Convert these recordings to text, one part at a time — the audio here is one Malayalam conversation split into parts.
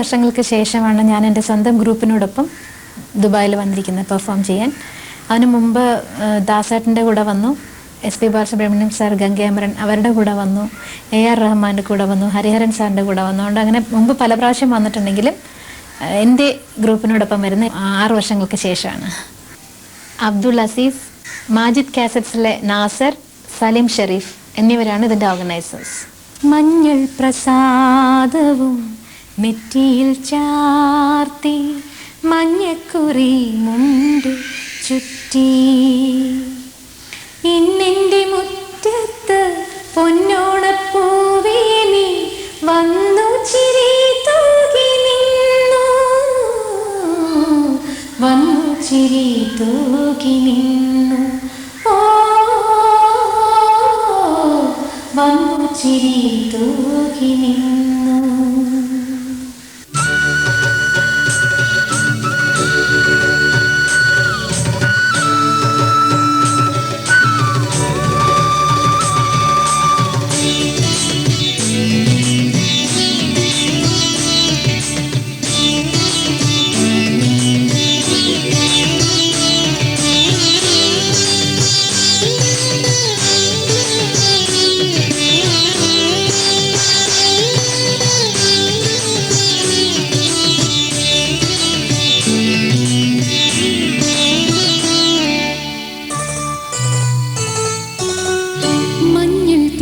വർഷങ്ങൾക്ക് ശേഷമാണ് ഞാൻ എൻ്റെ സ്വന്തം ഗ്രൂപ്പിനോടൊപ്പം ദുബായിൽ വന്നിരിക്കുന്നത് പെർഫോം ചെയ്യാൻ. അതിനു മുമ്പ് ദാസേട്ടൻ്റെ കൂടെ വന്നു, SP ബാലസുബ്രഹ്മണ്യം സാർ, ഗംഗാമരൻ അവരുടെ കൂടെ വന്നു, AR റഹ്മാൻ്റെ കൂടെ വന്നു, ഹരിഹരൻ സാറിൻ്റെ കൂടെ വന്നു. അതുകൊണ്ട് അങ്ങനെ മുമ്പ് പല പ്രാവശ്യം വന്നിട്ടുണ്ടെങ്കിലും എൻ്റെ ഗ്രൂപ്പിനോടൊപ്പം വരുന്ന 6 വർഷങ്ങൾക്ക് ശേഷമാണ്. അബ്ദുൾ അസീസ്, മാജിദ് കാസറ്റ്സിലെ നാസർ, സലീം ഷെരീഫ് എന്നിവരാണ് ഇതിൻ്റെ ഓർഗനൈസേഴ്സ്. മഞ്ഞൾ പ്രസാദവും നെറ്റിയിൽ ചാർത്തി മഞ്ഞക്കുറി മുണ്ട് ചുറ്റി ഇന്നെൻ്റെ മുറ്റത്ത് പൊന്നോണപ്പൂവേ നീ വന്നു ചിരി തൂകി നിന്നു, വന്നു ചിരി തൂകി നിന്നു, ഓ വന്നു ചിരി തൂകി നിന്നു.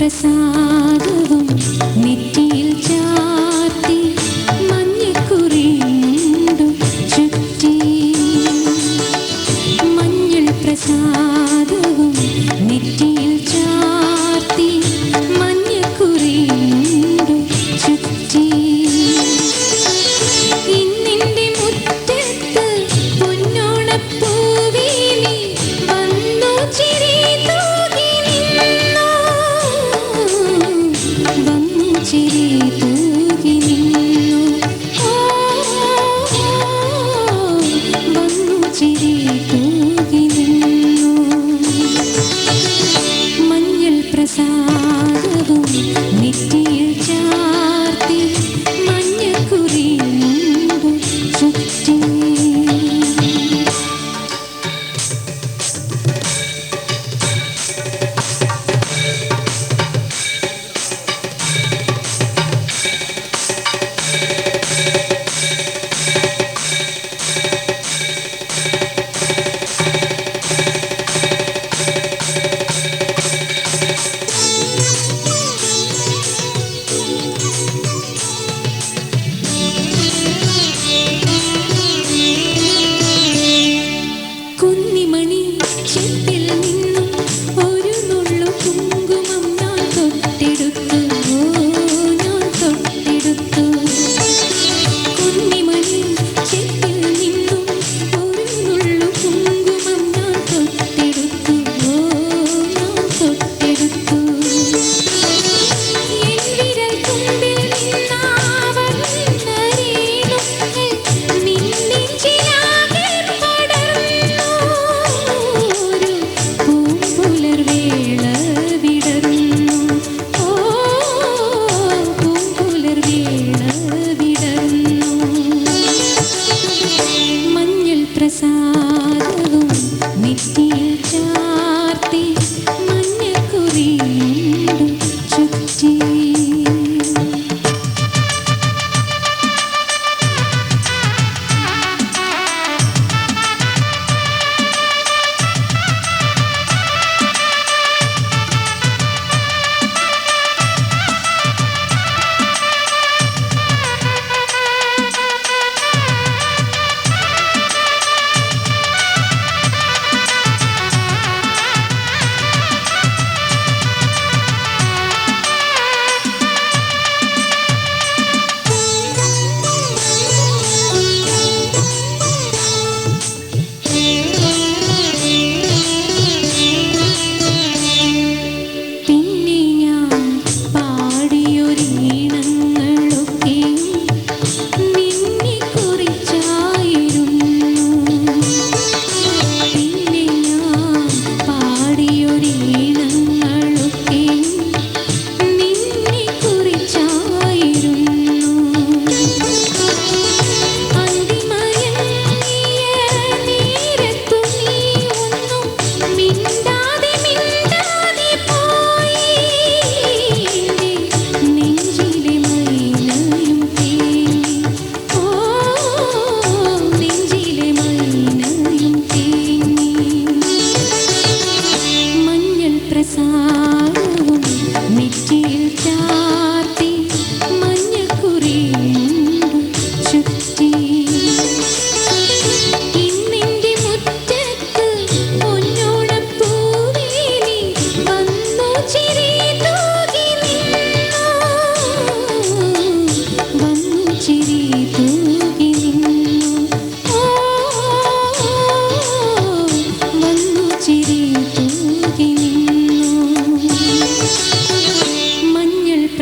പ്രസാദവും നെറ്റിയിൽ ചാർത്തി മഞ്ഞക്കുറി മുണ്ടു ചുറ്റി, മഞ്ഞൾ പ്രസാദവും നെറ്റിയിൽ ചാർത്തി മഞ്ഞക്കുറി മുണ്ടു ചുറ്റി ഇന്നിൻ്റെ മുറ്റത്ത് പൊന്നോണപ്പൂവേ നീ വന്നു ചിരി തൂകി നിന്നു,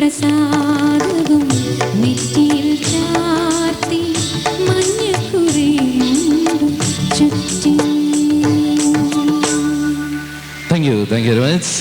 പ്രസാദവും നെറ്റിയിൽ ചാർത്തി മഞ്ഞക്കുറിയും ചുറ്റി. Thank you very much.